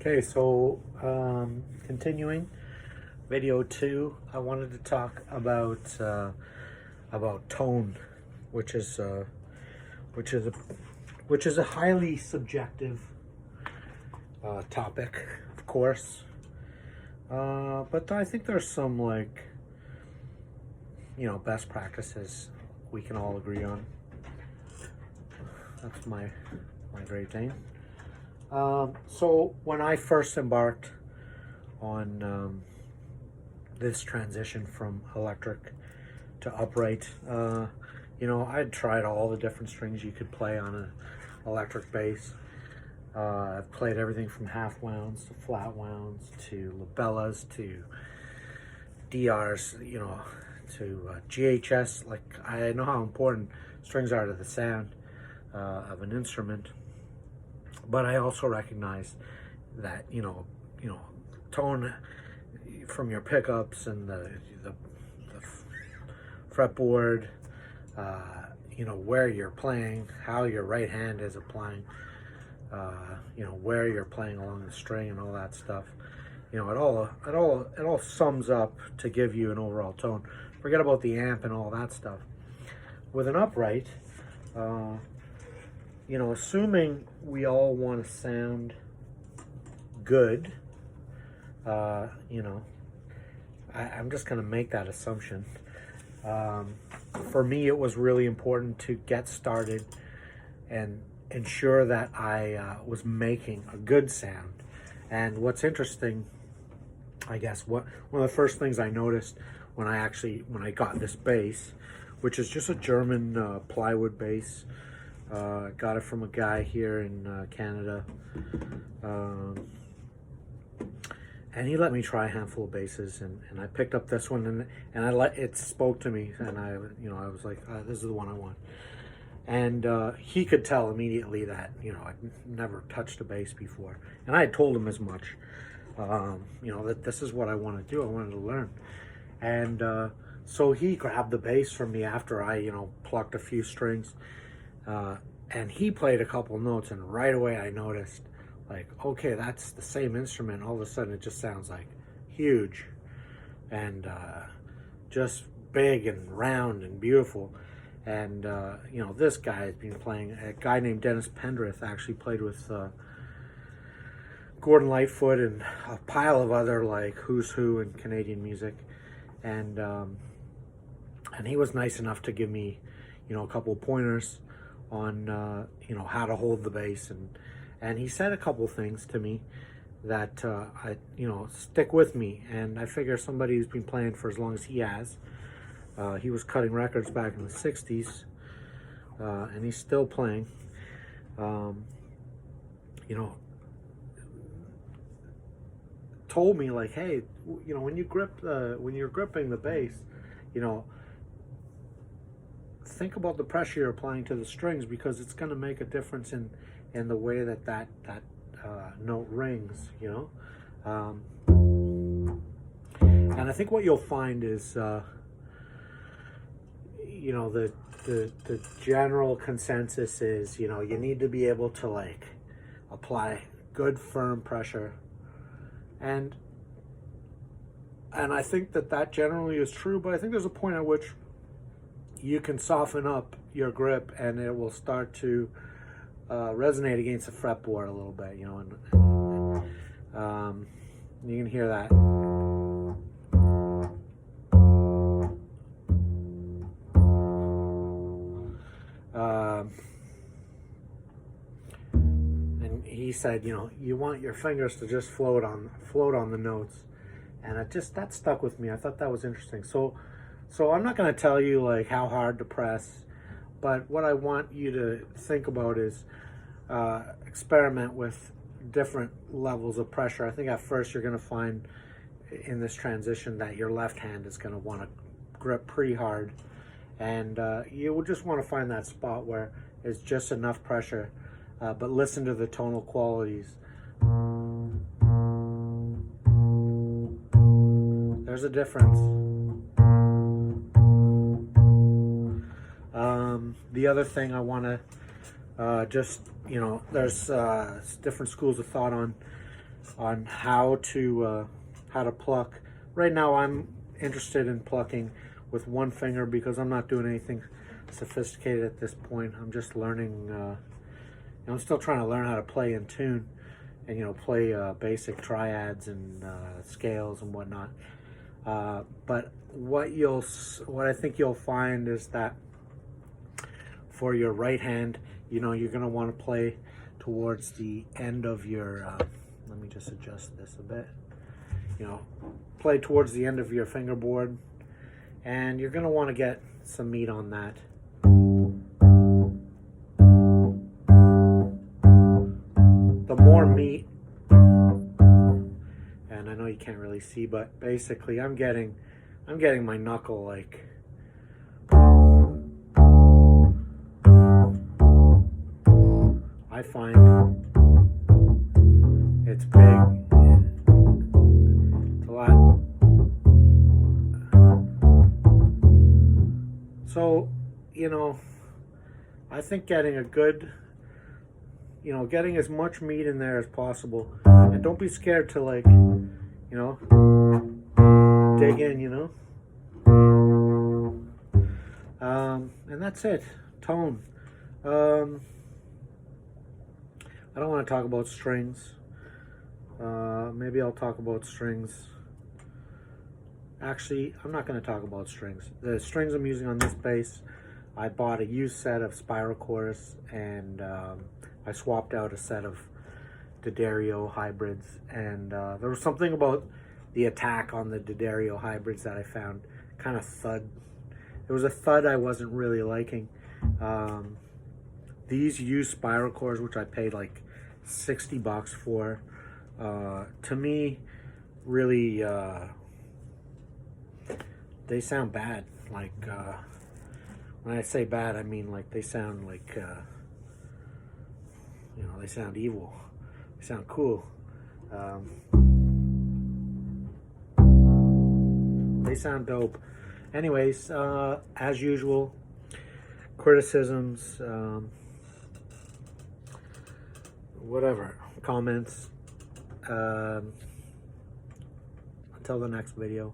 Okay, so continuing video 2, I wanted to talk about tone, which is which is a which is a highly subjective topic, of course. But I think there's some best practices we can all agree on. That's my great thing. So when I first embarked on this transition from electric to upright, I'd tried all the different strings you could play on an electric bass. I've played everything from half wounds to flat wounds to labellas to DRs, to GHS. Like, I know how important strings are to the sound of an instrument. But I also recognize that, tone from your pickups and the fretboard, where you're playing, how your right hand is applying, where you're playing along the string and all that stuff. It all sums up to give you an overall tone. Forget about the amp and all that stuff. With an upright, assuming we all want to sound good, I'm just going to make that assumption. For me, it was really important to get started and ensure that I was making a good sound. And what's interesting, I guess, one of the first things I noticed when I got this bass, which is just a German plywood bass. Got it from a guy here in Canada, and he let me try a handful of basses, and I picked up this one, and it spoke to me, and I was like, this is the one I want. And he could tell immediately that I'd never touched a bass before, and I had told him as much, that this is what I want to do. I wanted to learn, and so he grabbed the bass from me after I plucked a few strings. And he played a couple notes, and right away I noticed, like, okay, that's the same instrument. All of a sudden it just sounds like huge and just big and round and beautiful. And this guy has been playing. A guy named Dennis Pendrith actually played with Gordon Lightfoot and a pile of other who's who in Canadian music, and he was nice enough to give me a couple of pointers on how to hold the bass, and he said a couple things to me that I stick with me. And I figure somebody who's been playing for as long as he has, he was cutting records back in the 60s, and he's still playing. Told me, like, hey, when you're gripping the bass, think about the pressure you're applying to the strings, because it's going to make a difference in the way that note rings, and I think what you'll find is the general consensus is you need to be able to apply good firm pressure, and I think that generally is true, but I think there's a point at which you can soften up your grip and it will start to resonate against the fretboard a little bit, and you can hear that. And he said, you want your fingers to just float on the notes, and that stuck with me. I thought that was interesting. So I'm not going to tell you how hard to press, but what I want you to think about is experiment with different levels of pressure. I think at first you're going to find in this transition that your left hand is going to want to grip pretty hard, and you will just want to find that spot where it's just enough pressure, but listen to the tonal qualities. There's a difference. The other thing I want to there's different schools of thought on on how to pluck. Right now I'm interested in plucking with one finger because I'm not doing anything sophisticated at this point. I'm just learning, I'm still trying to learn how to play in tune and, you know, play basic triads and scales and whatnot. But what I think you'll find is that for your right hand, you know, you're going to want to play towards the end of your, let me just adjust this a bit, you know, play towards the end of your fingerboard, and you're going to want to get some meat on that. The more meat, and I know you can't really see, but basically I'm getting my knuckle like I find it's big. It's a lot. So, you know, I think getting a good, you know, getting as much meat in there as possible, and don't be scared to, like, you know, dig in, you know. And that's it. Tone. I don't want to talk about strings. Maybe I'll talk about strings. Actually, I'm not going to talk about strings. The strings I'm using on this bass, I bought a used set of spiral chorus, and I swapped out a set of D'Addario hybrids, and there was something about the attack on the D'Addario hybrids that I found kind of thud. It was a thud I wasn't really liking. These used spiral cores, which I paid like $60 for, to me, really, they sound bad. Like, when I say bad, I mean like they sound like, you know, they sound evil. They sound cool. They sound dope. Anyways, as usual, criticisms, whatever, comments. Until the next video.